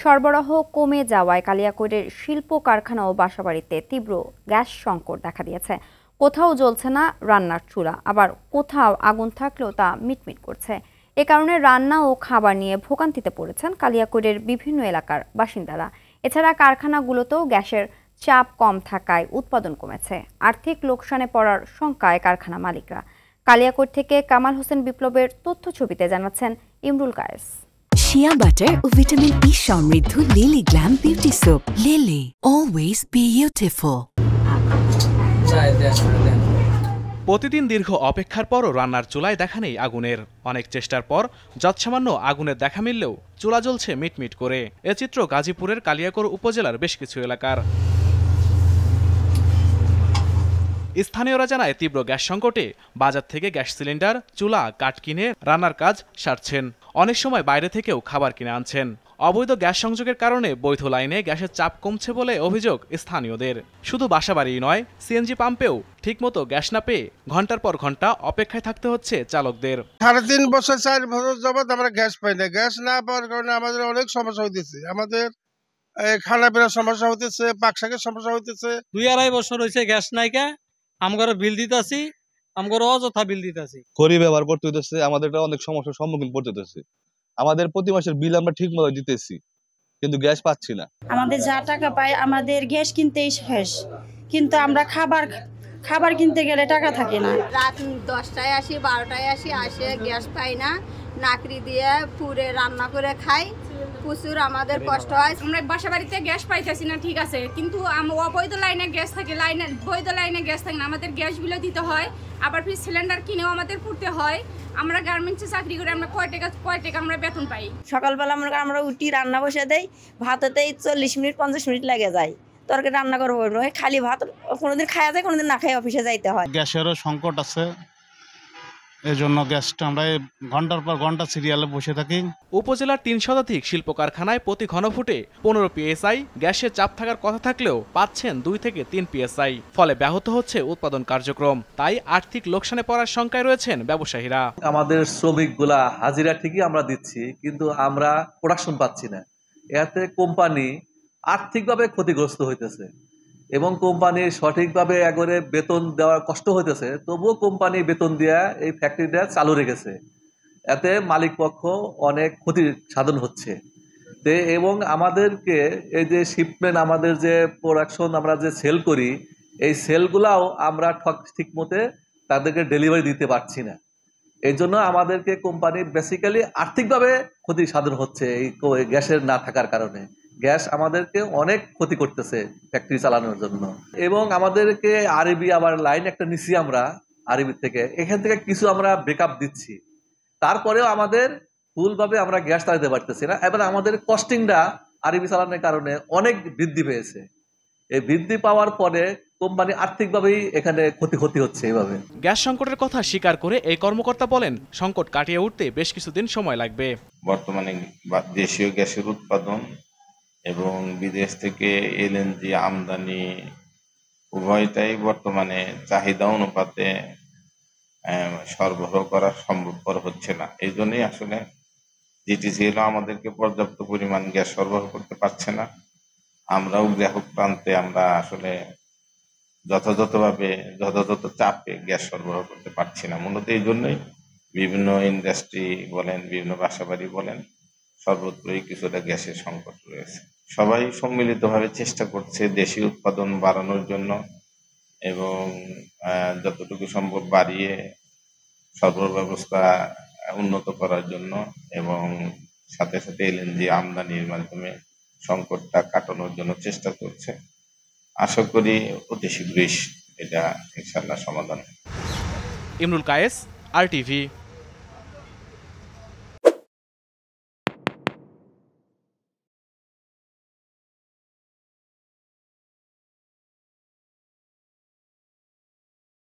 সরবরাহ কমে যাওয়ায় কালিয়াকৈরের শিল্প কারখানা ও বাসাবাড়িতে তীব্র গ্যাস সংকট দেখা দিয়েছে। কোথাও জ্বলছে না রান্নার চুলা, আবার কোথাও আগুন থাকলেও তা মিটমিট করছে। এ কারণে রান্না ও খাবার নিয়ে ভোগান্তিতে পড়েছেন কালিয়াকৈরের বিভিন্ন এলাকার বাসিন্দারা। এছাড়া কারখানাগুলোতেও গ্যাসের চাপ কম থাকায় উৎপাদন কমেছে। আর্থিক লোকসানে পড়ার শঙ্কায় কারখানা মালিকরা। কালিয়াকৈর থেকে কামাল হোসেন বিপ্লবের তথ্য ছবিতে জানাচ্ছেন ইমরুল কায়েস। শিয়া বাটার ও ভিটামিন ই সমৃদ্ধ lily glam beauty soap. Lily, always beautiful. প্রতিদিন দীর্ঘ অপেক্ষার পরও রান্নার চুলায় দেখা নেই আগুনের। অনেক চেষ্টার পর যৎসামান্য আগুনের দেখা মিললেও চুলা জ্বলছে মিটমিট করে। এ চিত্র গাজীপুরের কালিয়াকৈর উপজেলার বেশ কিছু এলাকার। স্থানীয়রা জানায়, তীব্র গ্যাস সংকটে বাজার থেকে গ্যাস সিলিন্ডার, চুলা, কাঠ কিনে রান্নার কাজ সারছেন। অনেক সময় বাইরে থেকেও খাবার কিনে আনছেন। অবৈধ গ্যাস সংযোগের কারণে বৈধ লাইনে গ্যাসের চাপ কমছে বলে অভিযোগ স্থানীয়দের। শুধু বাসাবাড়িই নয়, সিএনজি পাম্পেও ঠিকমতো গ্যাস না পেয়ে ঘন্টার পর ঘন্টা অপেক্ষায় থাকতে হচ্ছে চালকদের। 3.5 বছর 4 বছর যাবত আমরা গ্যাস পাই না। গ্যাস না পাওয়ার কারণে আমাদের অনেক সমস্যা হইতেছে। আমাদের খানা পিনার সমস্যা হইতেছে, পাকশাকের সমস্যা হইতেছে। 2-2.5 বছর হয়েছে গ্যাস নাইকা, আমগর বিল দিতাছি, আমগর অযথা বিল দিতাছি। খড়ি ব্যবহার করতে হইতেছে, আমাদের অনেক সমস্যার সম্মুখীন পড়তে হইতেছে। আমাদের প্রতি মাসের বিল আমরা ঠিক মতো দিতেছি, কিন্তু গ্যাস পাচ্ছি না। আমাদের যা টাকা পাই আমাদের গ্যাস কিনতেই শেষ, কিন্তু আমরা খাবার কিনতে গেলে টাকা থাকে না। রাত 10টায় আসি, 12টায় আসে গ্যাস পাই না। নাকড়ি দিয়ে পুড়ে রান্না করে খাই, প্রচুর আমাদের কষ্ট হয়। আমরা বাসা বাড়িতে গ্যাস পাইতেছি না, ঠিক আছে, কিন্তু অবৈধ লাইনে গ্যাস থাকে, বৈধ লাইনে গ্যাস থাকে না। আমাদের গ্যাসগুলো দিতে হয়, আবার ফির সিলিন্ডার কিনেও আমাদের পুড়তে হয়। আমরা গার্মেন্টসে চাকরি করে আমরা কয় টাকা আমরা বেতন পাই। সকালবেলা আমরা উঠি, রান্না বসে দেই, ভাত হতেই 40 মিনিট 50 মিনিট লেগে যায়। তরকারি রান্না করবো, খালি ভাত কোনোদিন খাওয়া যায়, কোনোদিন না খাই অফিসে যাইতে হয়। গ্যাসেরও সংকট আছে, এই জন্য গ্যাসটা আমরা ঘন্টার পর ঘন্টা সিরিয়ালে বসে থাকি। উপজেলার 3 শতাধিক শিল্প কারখানায় প্রতি ঘনফুটে 15 PSI গ্যাসের চাপ থাকার কথা থাকলেও পাচ্ছেন 2 থেকে 3 PSI। ফলে ব্যাহত হচ্ছে উৎপাদন কার্যক্রম। তাই আর্থিক লোকসানে পড়ার শঙ্কায় রয়েছেন ব্যবসায়ীরা। আমাদের শ্রমিকগুলা হাজিরা ঠিকই আমরা দিচ্ছি, কিন্তু আমরা প্রোডাকশন পাচ্ছি না। এতে কোম্পানি আর্থিকভাবে ক্ষতিগ্রস্ত হইতেছে এবং কোম্পানির সঠিকভাবে একবারে বেতন দেওয়ার কষ্ট হইতেছে। তবুও কোম্পানি বেতন দেওয়া এই ফ্যাক্টরিটা চালু রেখেছে। এতে মালিক পক্ষ অনেক ক্ষতি সাধন হচ্ছে। এবং আমাদেরকে এই যে শিপমেন্ট, আমাদের যে প্রোডাকশন আমরা যে সেল করি, এই সেলগুলাও আমরা ঠিক মতে তাদেরকে ডেলিভারি দিতে পারছি না। এই জন্য আমাদেরকে কোম্পানি বেসিক্যালি আর্থিকভাবে ক্ষতি সাধন হচ্ছে এই গ্যাসের না থাকার কারণে। গ্যাস আমাদেরকে অনেক ক্ষতি করতেছে ফ্যাক্টরি চালানোর জন্য। এবং আমাদেরকে আরবি আবার লাইন একটা নিছি আমরা আরবি থেকে, এখান থেকে কিছু আমরা ব্রেকআপ দিচ্ছি, তারপরেও আমাদের ফুলভাবে আমরা গ্যাস চালাতে পারতেছি না। এবার আমাদের কস্টিংটা আরবি চালানোর কারণে অনেক বৃদ্ধি পেয়েছে। এই বৃদ্ধি পাওয়ার পরে কোম্পানি আর্থিকভাবেই এখানে ক্ষতি হচ্ছে। এইভাবে গ্যাস সংকটের কথা স্বীকার করে এই কর্মকর্তা বলেন, সংকট কাটিয়ে উঠতে বেশ কিছুদিন সময় লাগবে। বর্তমানে দেশীয় গ্যাসের উৎপাদন এবং বিদেশ থেকে এলএনজি আমদানি উভয়টাই বর্তমানে চাহিদা অনুপাতে সরবরাহ করা সম্ভবপর হচ্ছে না। এই জন্যই আসলে জিটিসিএল আমাদেরকে পর্যাপ্ত পরিমাণ গ্যাস সরবরাহ করতে পারছে না। আমরাও গ্রাহক প্রান্তে আমরা আসলে যথাযথ চাপে গ্যাস সরবরাহ করতে পারছি না। মূলত এই জন্যই বিভিন্ন ইন্ডাস্ট্রি বলেন, বিভিন্ন বাসাবাড়ি বলেন, সর্বত্রই কিছুটা গ্যাসের সংকট রয়েছে। সবাই সম্মিলিতভাবে চেষ্টা করছে দেশীয় উৎপাদন বাড়ানোর জন্য এবং যতটুকু সম্ভব বাড়িয়ে সরবরাহ ব্যবস্থা উন্নত করার জন্য, এবং সাথে সাথে এলএনজি আমদানির মাধ্যমে সংকটটা কাটানোর জন্য চেষ্টা করছে। আশা করি অতি শীঘ্রই এটা ইনশাআল্লাহ সমাধান। ইমরুল কায়েস, RTV।